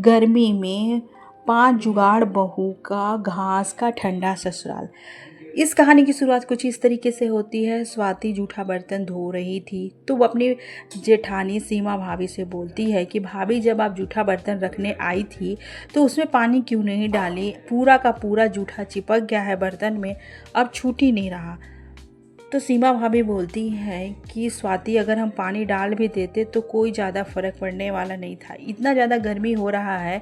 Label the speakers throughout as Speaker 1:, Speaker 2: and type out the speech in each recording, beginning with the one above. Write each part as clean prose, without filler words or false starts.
Speaker 1: गर्मी में 5 जुगाड़ बहू का घास का ठंडा ससुराल। इस कहानी की शुरुआत कुछ इस तरीके से होती है। स्वाति जूठा बर्तन धो रही थी तो वो अपनी जेठानी सीमा भाभी से बोलती है कि भाभी, जब आप जूठा बर्तन रखने आई थी तो उसमें पानी क्यों नहीं डाली? पूरा का पूरा जूठा चिपक गया है बर्तन में, अब छूट ही नहीं रहा। तो सीमा भाभी बोलती है कि स्वाति, अगर हम पानी डाल भी देते तो कोई ज़्यादा फर्क पड़ने वाला नहीं था। इतना ज़्यादा गर्मी हो रहा है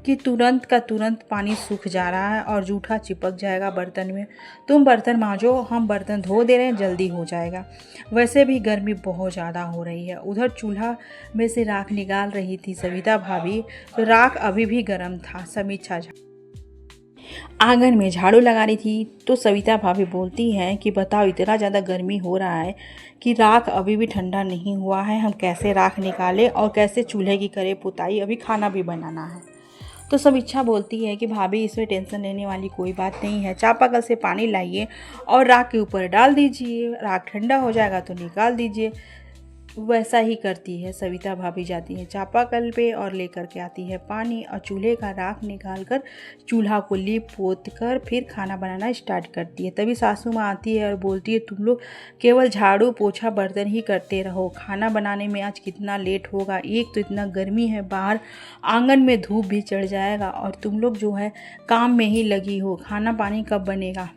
Speaker 1: कि तुरंत का तुरंत पानी सूख जा रहा है और जूठा चिपक जाएगा बर्तन में। तुम बर्तन मांजो, हम बर्तन धो दे रहे हैं, जल्दी हो जाएगा। वैसे भी गर्मी बहुत ज़्यादा हो रही है। उधर चूल्हा में से राख निकाल रही थी सविता भाभी, तो राख अभी भी गर्म था। समीक्षा आंगन में झाड़ू लगा रही थी तो सविता भाभी बोलती हैं कि बताओ, इतना ज़्यादा गर्मी हो रहा है कि राख अभी भी ठंडा नहीं हुआ है, हम कैसे राख निकालें और कैसे चूल्हे की करें पुताई, अभी खाना भी बनाना है। तो समीक्षा बोलती है कि भाभी, इसमें टेंशन लेने वाली कोई बात नहीं है। चापाकल से पानी लाइए और राख के ऊपर डाल दीजिए, राख ठंडा हो जाएगा तो निकाल दीजिए। वैसा ही करती है सविता भाभी। जाती है चापाकल पे और लेकर के आती है पानी और चूल्हे का राख निकाल कर चूल्हा को लीप पोत कर फिर खाना बनाना स्टार्ट करती है। तभी सासू माँ आती है और बोलती है, तुम लोग केवल झाड़ू पोछा बर्तन ही करते रहो, खाना बनाने में आज कितना लेट होगा। एक तो इतना गर्मी है बाहर, आंगन में धूप भी चढ़ जाएगा और तुम लोग जो है काम में ही लगी हो, खाना पानी कब बनेगा।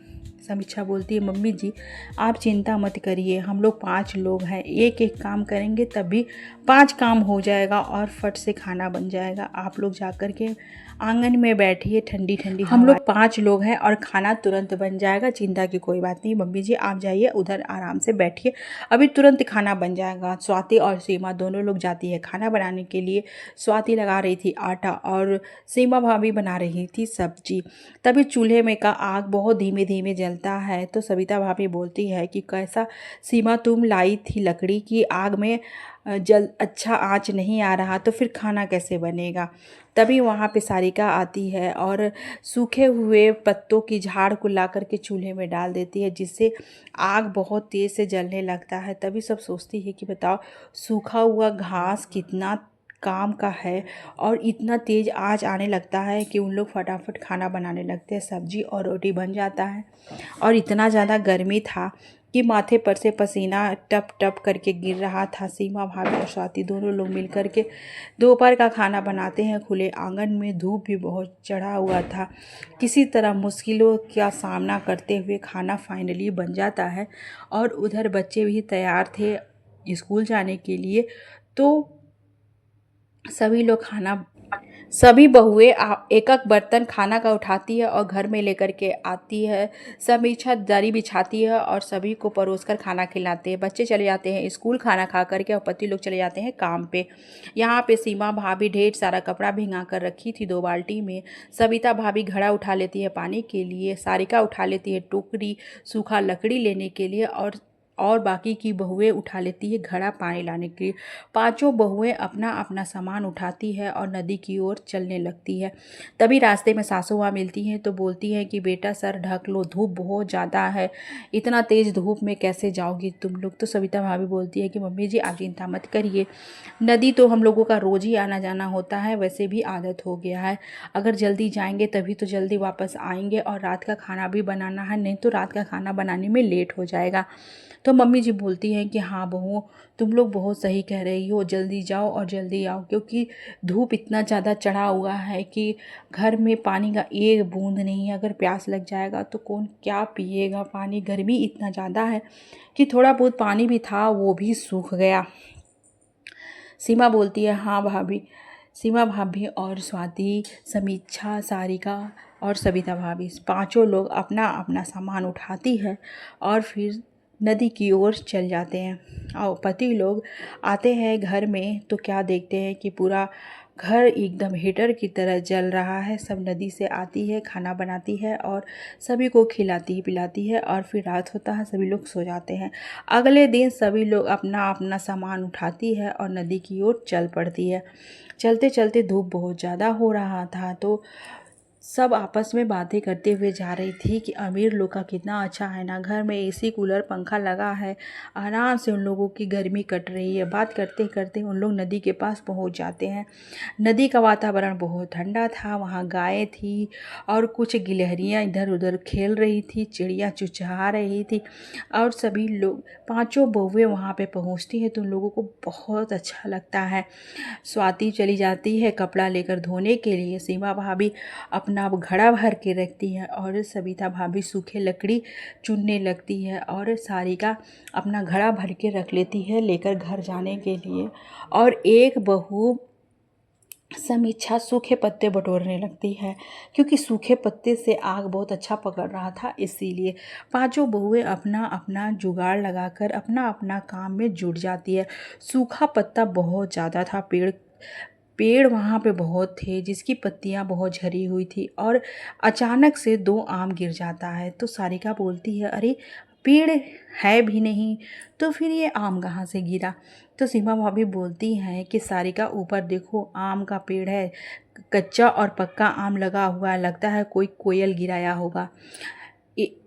Speaker 1: समीक्षा बोलती है, मम्मी जी आप चिंता मत करिए, हम लोग 5 लोग हैं, एक एक काम करेंगे तभी 5 काम हो जाएगा और फट से खाना बन जाएगा। आप लोग जाकर के आंगन में बैठिए, ठंडी ठंडी, हम लोग 5 लोग हैं और खाना तुरंत बन जाएगा, चिंता की कोई बात नहीं। मम्मी जी आप जाइए उधर आराम से बैठिए, अभी तुरंत खाना बन जाएगा। स्वाति और सीमा दोनों लोग जाती है खाना बनाने के लिए। स्वाति लगा रही थी आटा और सीमा भाभी बना रही थी सब्जी। तभी चूल्हे में का आग बहुत धीमे धीमे जलता है तो सविता भाभी बोलती है कि कैसा सीमा, तुम लाई थी लकड़ी की आग में जल अच्छा आंच नहीं आ रहा तो फिर खाना कैसे बनेगा। तभी वहाँ पे सारिका आती है और सूखे हुए पत्तों की झाड़ को ला करके चूल्हे में डाल देती है, जिससे आग बहुत तेज़ से जलने लगता है। तभी सब सोचती है कि बताओ, सूखा हुआ घास कितना काम का है और इतना तेज़ आँच आने लगता है कि उन लोग फटाफट खाना बनाने लगते हैं। सब्जी और रोटी बन जाता है और इतना ज़्यादा गर्मी था कि माथे पर से पसीना टप टप करके गिर रहा था। सीमा भाभी और स्वाति दोनों लोग मिल कर के दोपहर का खाना बनाते हैं खुले आंगन में। धूप भी बहुत चढ़ा हुआ था। किसी तरह मुश्किलों का सामना करते हुए खाना फाइनली बन जाता है और उधर बच्चे भी तैयार थे स्कूल जाने के लिए। तो सभी बहुएं एक एक बर्तन खाना का उठाती है और घर में लेकर के आती है। समीक्षा दरी बिछाती है और सभी को परोसकर खाना खिलाते हैं। बच्चे चले जाते हैं स्कूल खाना खा करके और पति लोग चले जाते हैं काम पे। यहाँ पे सीमा भाभी ढेर सारा कपड़ा भिंगा कर रखी थी 2 बाल्टी में। सविता भाभी घड़ा उठा लेती है पानी के लिए। सारिका उठा लेती है टोकरी सूखा लकड़ी लेने के लिए और बाकी की बहुएं उठा लेती है घड़ा पानी लाने के लिए। 5 बहुएं अपना अपना सामान उठाती है और नदी की ओर चलने लगती है। तभी रास्ते में सासू माँ मिलती हैं तो बोलती हैं कि बेटा सर ढक लो, धूप बहुत ज़्यादा है, इतना तेज़ धूप में कैसे जाओगी तुम लोग। तो सविता भाभी बोलती है कि मम्मी जी आप चिंता मत करिए, नदी तो हम लोगों का रोज़ ही आना जाना होता है, वैसे भी आदत हो गया है। अगर जल्दी जाएंगे तभी तो जल्दी वापस आएंगे और रात का खाना भी बनाना है, नहीं तो रात का खाना बनाने में लेट हो जाएगा। तो मम्मी जी बोलती हैं कि हाँ बहू, तुम लोग बहुत सही कह रही हो, जल्दी जाओ और जल्दी आओ, क्योंकि धूप इतना ज़्यादा चढ़ा हुआ है कि घर में पानी का एक बूंद नहीं है। अगर प्यास लग जाएगा तो कौन क्या पिएगा पानी। गर्मी इतना ज़्यादा है कि थोड़ा बहुत पानी भी था वो भी सूख गया। सीमा बोलती है, हाँ भाभी। सीमा भाभी और स्वाति, समीक्षा, सारिका और सविता भाभी 5 लोग अपना अपना सामान उठाती है और फिर नदी की ओर चल जाते हैं। और पति लोग आते हैं घर में तो क्या देखते हैं कि पूरा घर एकदम हीटर की तरह जल रहा है। सब नदी से आती है, खाना बनाती है और सभी को खिलाती पिलाती है और फिर रात होता है, सभी लोग सो जाते हैं। अगले दिन सभी लोग अपना अपना सामान उठाती है और नदी की ओर चल पड़ती है। चलते चलते धूप बहुत ज़्यादा हो रहा था तो सब आपस में बातें करते हुए जा रही थी कि अमीर लोग का कितना अच्छा है ना, घर में एसी कूलर पंखा लगा है, आराम से उन लोगों की गर्मी कट रही है। बात करते करते उन लोग नदी के पास पहुंच जाते हैं। नदी का वातावरण बहुत ठंडा था, वहाँ गायें थी और कुछ गिलहरियाँ इधर उधर खेल रही थी, चिड़िया चुचहा रही थी। और सभी लोग, पांचों बहुएं वहाँ पे पहुँचती हैं तो उन लोगों को बहुत अच्छा लगता है। स्वाति चली जाती है कपड़ा लेकर धोने के लिए, सीमा भाभी अपना घड़ा भर के रखती है और सविता भाभी सूखे लकड़ी चुनने लगती है और सारिका अपना घड़ा भर के रख लेती है लेकर घर जाने के लिए। और एक बहू समीक्षा सूखे पत्ते बटोरने लगती है, क्योंकि सूखे पत्ते से आग बहुत अच्छा पकड़ रहा था, इसीलिए पांचों बहुएं अपना अपना जुगाड़ लगाकर अपना अपना काम में जुट जाती है। सूखा पत्ता बहुत ज़्यादा था, पेड़ पेड़ वहाँ पे बहुत थे जिसकी पत्तियाँ बहुत झरी हुई थी और अचानक से दो आम गिर जाता है। तो सारिका बोलती है, अरे पेड़ है भी नहीं तो फिर ये आम कहाँ से गिरा। तो सीमा भाभी बोलती हैं कि सारिका ऊपर देखो, आम का पेड़ है, कच्चा और पक्का आम लगा हुआ है, लगता है कोई कोयल गिराया होगा।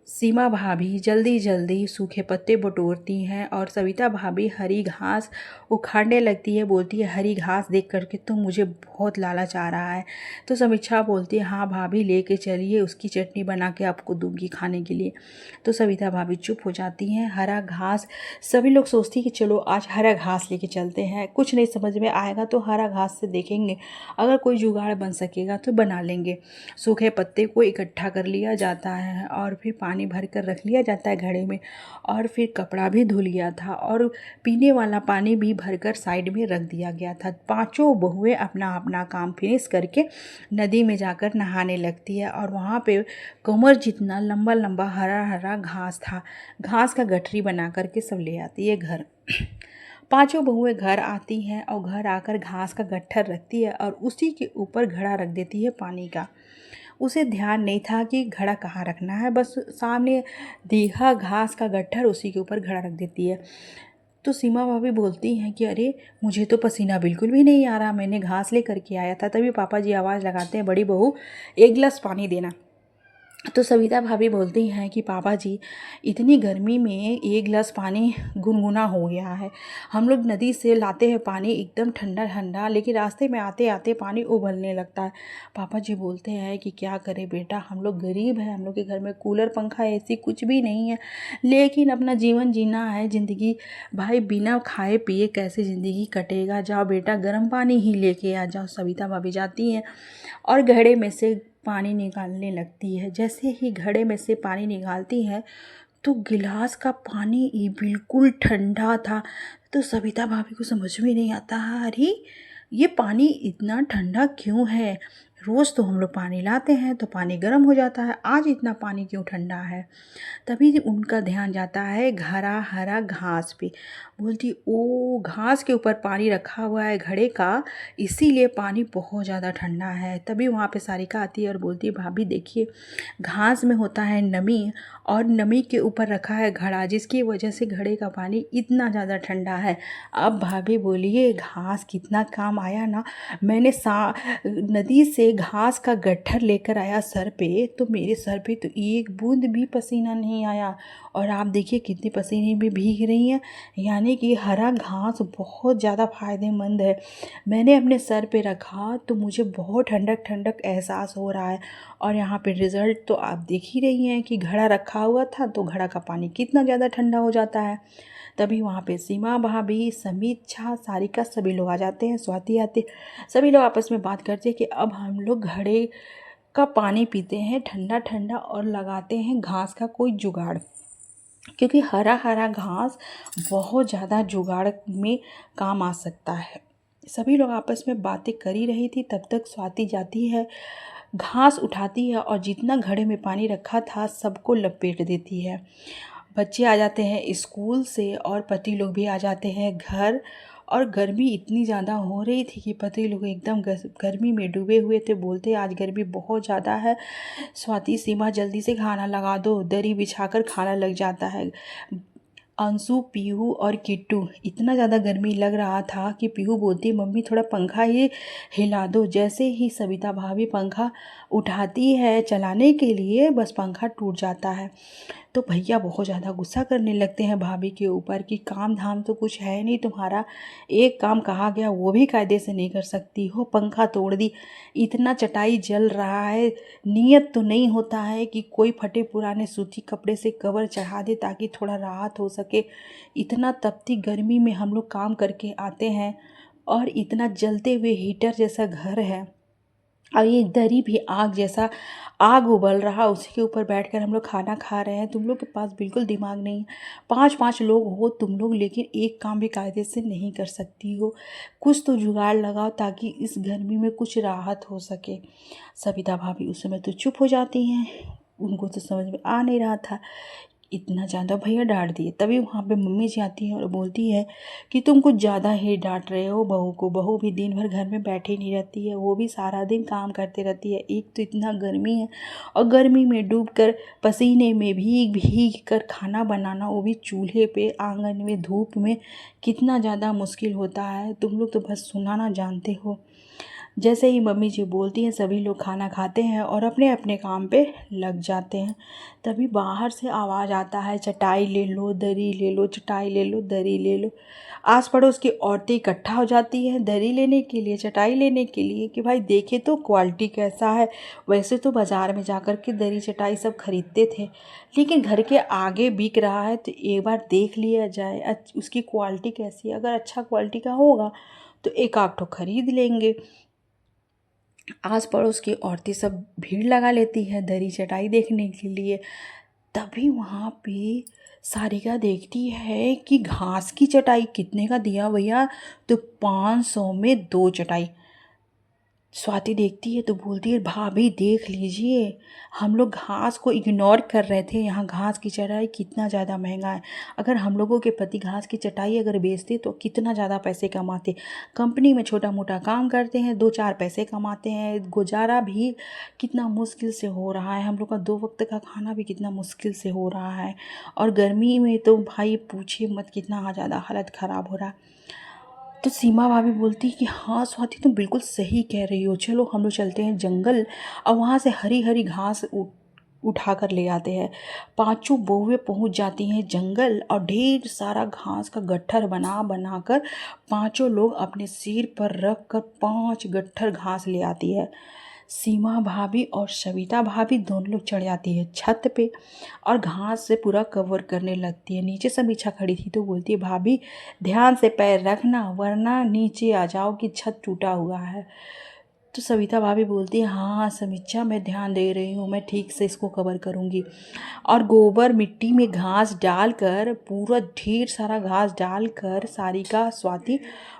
Speaker 1: सीमा भाभी जल्दी जल्दी सूखे पत्ते बटोरती हैं और सविता भाभी हरी घास उखाड़ने लगती है। बोलती है, हरी घास देख करके तो मुझे बहुत लालच आ रहा है। तो समीक्षा बोलती है, हाँ भाभी लेके चलिए, उसकी चटनी बना के आपको दूंगी खाने के लिए। तो सविता भाभी चुप हो जाती हैं। हरा घास, सभी लोग सोचती कि चलो आज हरा घास लेके चलते हैं, कुछ नहीं समझ में आएगा तो हरा घास से देखेंगे, अगर कोई जुगाड़ बन सकेगा तो बना लेंगे। सूखे पत्ते को इकट्ठा कर लिया जाता है और फिर पानी भर कर रख लिया जाता है घड़े में, और फिर कपड़ा भी धुल गया था और पीने वाला पानी भी भरकर साइड में रख दिया गया था। पांचों बहुएं अपना अपना काम फिनिश करके नदी में जाकर नहाने लगती है और वहाँ पे कमर जितना लंबा लंबा हरा हरा घास था। घास का गठरी बना करके सब ले आती है घर। पांचों बहुएं घर आती हैं और घर आकर घास का गट्ठर रखती है और उसी के ऊपर घड़ा रख देती है पानी का। उसे ध्यान नहीं था कि घड़ा कहाँ रखना है, बस सामने देखा घास का गट्ठर, उसी के ऊपर घड़ा रख देती है। तो सीमा भाभी बोलती हैं कि अरे मुझे तो पसीना बिल्कुल भी नहीं आ रहा, मैंने घास ले करके आया था। तभी पापा जी आवाज़ लगाते हैं, बड़ी बहू एक गिलास पानी देना। तो सविता भाभी बोलती हैं कि पापा जी इतनी गर्मी में एक गिलास पानी गुनगुना हो गया है, हम लोग नदी से लाते हैं पानी एकदम ठंडा ठंडा, लेकिन रास्ते में आते आते पानी उबलने लगता है। पापा जी बोलते हैं कि क्या करें बेटा, हम लोग गरीब हैं, हम लोग के घर में कूलर पंखा ऐसी कुछ भी नहीं है, लेकिन अपना जीवन जीना है, ज़िंदगी भाई बिना खाए पिए कैसे ज़िंदगी कटेगा, जाओ बेटा गर्म पानी ही लेके आ जाओ। सविता भाभी जाती हैं और घड़े में से पानी निकालने लगती है। जैसे ही घड़े में से पानी निकालती है तो गिलास का पानी ही बिल्कुल ठंडा था। तो सविता भाभी को समझ में नहीं आता, अरे ये पानी इतना ठंडा क्यों है, रोज़ तो हम लोग पानी लाते हैं तो पानी गर्म हो जाता है, आज इतना पानी क्यों ठंडा है। तभी उनका ध्यान जाता है हरा हरा घास पे। बोलती, ओ घास के ऊपर पानी रखा हुआ है घड़े का, इसीलिए पानी बहुत ज़्यादा ठंडा है। तभी वहाँ पे सारिका आती है और बोलती है, भाभी देखिए घास में होता है नमी, और नमी के ऊपर रखा है घड़ा, जिसकी वजह से घड़े का पानी इतना ज़्यादा ठंडा है। अब भाभी बोलिए घास कितना काम आया ना, मैंने नदी से घास का गट्ठर लेकर आया सर पे, तो मेरे सर पे तो एक बूंद भी पसीना नहीं आया, और आप देखिए कितनी पसीने में भीग रही हैं। यानी कि हरा घास बहुत ज़्यादा फ़ायदेमंद है। मैंने अपने सर पे रखा तो मुझे बहुत ठंडक ठंडक एहसास हो रहा है, और यहाँ पे रिज़ल्ट तो आप देख ही रही हैं कि घड़ा रखा हुआ था तो घड़ा का पानी कितना ज़्यादा ठंडा हो जाता है। तभी वहाँ पे सीमा भाभी, समीक्षा, सारिका सभी लोग आ जाते हैं, स्वाति आते, सभी लोग आपस में बात करते हैं कि अब हम लोग घड़े का पानी पीते हैं ठंडा ठंडा और लगाते हैं घास का कोई जुगाड़, क्योंकि हरा हरा घास बहुत ज़्यादा जुगाड़ में काम आ सकता है। सभी लोग आपस में बातें कर ही रही थी, तब तक स्वाति जाती है, घास उठाती है और जितना घड़े में पानी रखा था सबको लपेट देती है। बच्चे आ जाते हैं स्कूल से और पति लोग भी आ जाते हैं घर, और गर्मी इतनी ज़्यादा हो रही थी कि पति लोग एकदम गर्मी में डूबे हुए थे। बोलते आज गर्मी बहुत ज़्यादा है, स्वाति सीमा जल्दी से खाना लगा दो, दरी बिछाकर खाना लग जाता है। अंशु, पीहू और किट्टू। इतना ज़्यादा गर्मी लग रहा था कि पीहू बोलती, मम्मी थोड़ा पंखा ही हिला दो। जैसे ही सविता भाभी पंखा उठाती है चलाने के लिए, बस पंखा टूट जाता है। तो भैया बहुत ज़्यादा गुस्सा करने लगते हैं भाभी के ऊपर कि काम धाम तो कुछ है नहीं तुम्हारा, एक काम कहा गया वो भी कायदे से नहीं कर सकती हो, पंखा तोड़ दी, इतना चटाई जल रहा है, नियत तो नहीं होता है कि कोई फटे पुराने सूती कपड़े से कवर चढ़ा दे ताकि थोड़ा राहत हो सके। इतना तपती गर्मी में हम लोग काम करके आते हैं और इतना जलते हुए हीटर जैसा घर है और ये दरी भी आग जैसा, आग उबल रहा, उसी के ऊपर बैठकर हम लोग खाना खा रहे हैं। तुम लोग के पास बिल्कुल दिमाग नहीं है। 5-5 लोग हो तुम लोग, लेकिन एक काम भी कायदे से नहीं कर सकती हो। कुछ तो जुगाड़ लगाओ ताकि इस गर्मी में कुछ राहत हो सके। सविता भाभी उस समय तो चुप हो जाती हैं, उनको तो समझ में आ नहीं रहा था। इतना ज़्यादा भैया डांट दिए। तभी वहाँ पे मम्मी जी आती हैं और बोलती है कि तुम कुछ ज़्यादा ही डांट रहे हो बहू को। बहू भी दिन भर घर में बैठी नहीं रहती है, वो भी सारा दिन काम करते रहती है। एक तो इतना गर्मी है और गर्मी में डूब कर पसीने में भीग भीग कर खाना बनाना, वो भी चूल्हे पे आंगन में धूप में, कितना ज़्यादा मुश्किल होता है। तुम लोग तो बस सुनाना जानते हो। जैसे ही मम्मी जी बोलती हैं सभी लोग खाना खाते हैं और अपने अपने काम पे लग जाते हैं। तभी बाहर से आवाज़ आता है, चटाई ले लो दरी ले लो, चटाई ले लो दरी ले लो। आस पड़ोस की औरतें इकट्ठा हो जाती हैं दरी लेने के लिए, चटाई लेने के लिए कि भाई देखे तो क्वालिटी कैसा है। वैसे तो बाज़ार में जाकर के दरी चटाई सब खरीदते थे, लेकिन घर के आगे बिक रहा है तो एक बार देख लिया जाए उसकी क्वालिटी कैसी है। अगर अच्छा क्वालिटी का होगा तो एक आध ठो खरीद लेंगे। आस पड़ोस की औरतें सब भीड़ लगा लेती है दरी चटाई देखने के लिए। तभी वहाँ पे सारिका देखती है कि घास की चटाई कितने का दिया भैया, तो 500 में 2 चटाई। स्वाति देखती है तो बोलती है, भाभी देख लीजिए, हम लोग घास को इग्नोर कर रहे थे, यहाँ घास की चटाई कितना ज़्यादा महंगा है। अगर हम लोगों के पति घास की चटाई अगर बेचते तो कितना ज़्यादा पैसे कमाते। कंपनी में छोटा मोटा काम करते हैं, 2-4 पैसे कमाते हैं, गुजारा भी कितना मुश्किल से हो रहा है, हम लोग का 2 वक्त का खाना भी कितना मुश्किल से हो रहा है। और गर्मी में तो भाई पूछिए मत, कितना ज़्यादा हालत ख़राब हो रहा है। तो सीमा भाभी बोलती कि हाँ स्वाति तुम बिल्कुल सही कह रही हो, चलो हम लोग चलते हैं जंगल और वहाँ से हरी हरी घास उठा कर ले आते हैं। पांचों बहुएं पहुँच जाती हैं जंगल और ढेर सारा घास का गट्ठर बना बना कर पांचों लोग अपने सिर पर रख कर 5 गट्ठर घास ले आती है। सीमा भाभी और सविता भाभी दोनों लोग चढ़ जाती है छत पे और घास से पूरा कवर करने लगती है। नीचे समीक्षा खड़ी थी तो बोलती है, भाभी ध्यान से पैर रखना वरना नीचे आ जाओ कि छत टूटा हुआ है। तो सविता भाभी बोलती है, हाँ समीक्षा मैं ध्यान दे रही हूँ, मैं ठीक से इसको कवर करूँगी। और गोबर मिट्टी में घास डालकर, पूरा ढेर सारा घास डालकर सारिका स्वाति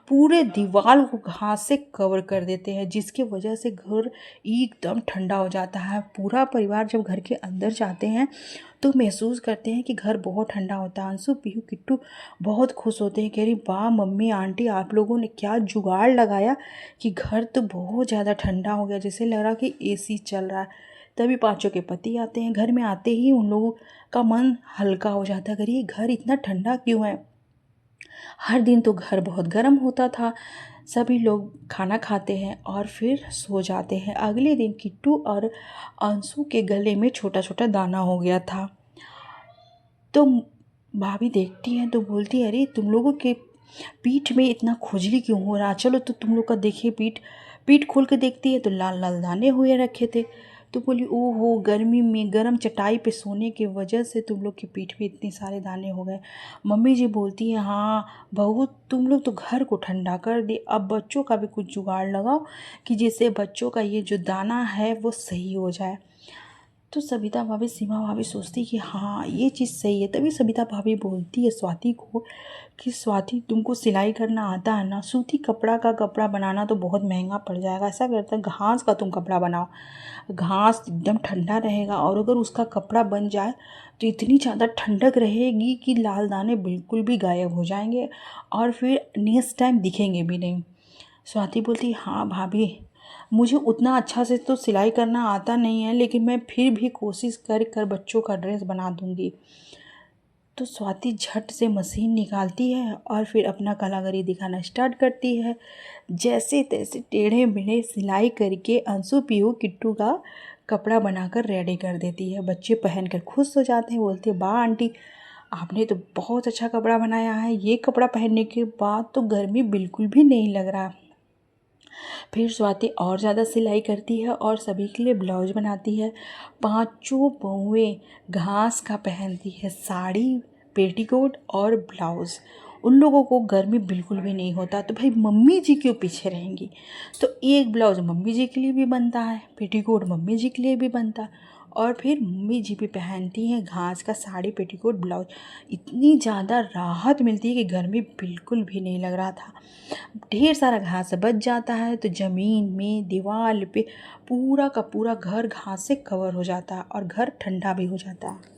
Speaker 1: पूरे दीवार को घास से कवर कर देते हैं, जिसकी वजह से घर एकदम ठंडा हो जाता है। पूरा परिवार जब घर के अंदर जाते हैं तो महसूस करते हैं कि घर बहुत ठंडा होता है। अंशु, पीहू, किट्टू बहुत खुश होते हैं, कह रही वाह मम्मी आंटी आप लोगों ने क्या जुगाड़ लगाया कि घर तो बहुत ज़्यादा ठंडा हो गया, जैसे लग रहा कि एसी चल रहा है। तभी पांचों के पति आते हैं। घर में आते ही उन लोगों का मन हल्का हो जाता है, करिए घर इतना ठंडा क्यों है। हर दिन तो घर बहुत गर्म होता था। सभी लोग खाना खाते हैं और फिर सो जाते हैं। अगले दिन किट्टू और अंशु के गले में छोटा छोटा दाना हो गया था। तो भाभी देखती हैं तो बोलती है, अरे तुम लोगों के पीठ में इतना खुजली क्यों हो रहा, चलो तो तुम लोग का देखिए पीठ। पीठ खोल के देखती है तो लाल लाल दाने हुए रखे थे। तो बोली, ओहो गर्मी में गर्म चटाई पे सोने की वजह से तुम लोग के पीठ पे इतने सारे दाने हो गए। मम्मी जी बोलती है, हाँ बहू तुम लोग तो घर को ठंडा कर दे, अब बच्चों का भी कुछ जुगाड़ लगाओ कि जिससे बच्चों का ये जो दाना है वो सही हो जाए। तो सविता भाभी सीमा भाभी सोचती कि हाँ ये चीज़ सही है। तभी सविता भाभी बोलती है स्वाति को कि स्वाति तुमको सिलाई करना आता है ना, सूती कपड़ा का कपड़ा बनाना तो बहुत महंगा पड़ जाएगा, ऐसा करता है घास का तुम कपड़ा बनाओ, घास एकदम ठंडा रहेगा और अगर उसका कपड़ा बन जाए तो इतनी ज़्यादा ठंडक रहेगी कि लाल दाने बिल्कुल भी गायब हो जाएंगे और फिर नेक्स्ट टाइम दिखेंगे भी नहीं। स्वाति बोलती, हाँ भाभी मुझे उतना अच्छा से तो सिलाई करना आता नहीं है, लेकिन मैं फिर भी कोशिश कर कर बच्चों का ड्रेस बना दूंगी। तो स्वाति झट से मशीन निकालती है और फिर अपना कलाकारी दिखाना स्टार्ट करती है। जैसे तैसे टेढ़े मेढ़े सिलाई करके अंशु पीहू किट्टू का कपड़ा बनाकर रेडी कर देती है। बच्चे पहनकर खुश हो जाते हैं, बोलते हैं वाह आंटी, आपने तो बहुत अच्छा कपड़ा बनाया है। ये कपड़ा पहनने के बाद तो गर्मी बिल्कुल भी नहीं लग रहा। फिर स्वाति और ज़्यादा सिलाई करती है और सभी के लिए ब्लाउज बनाती है। पांचों बहुएं घास का पहनती है, साड़ी, पेटीकोट और ब्लाउज। उन लोगों को गर्मी बिल्कुल भी नहीं होता, तो भाई मम्मी जी क्यों पीछे रहेंगी। तो एक ब्लाउज मम्मी जी के लिए भी बनता है, पेटीकोट मम्मी जी के लिए भी बनता है, और फिर मम्मी जी भी पहनती हैं घास का साड़ी, पेटीकोट, ब्लाउज। इतनी ज़्यादा राहत मिलती है कि गर्मी बिल्कुल भी नहीं लग रहा था। ढेर सारा घास बच जाता है तो ज़मीन में, दीवार पे पूरा का पूरा घर घास से कवर हो जाता है और घर ठंडा भी हो जाता है।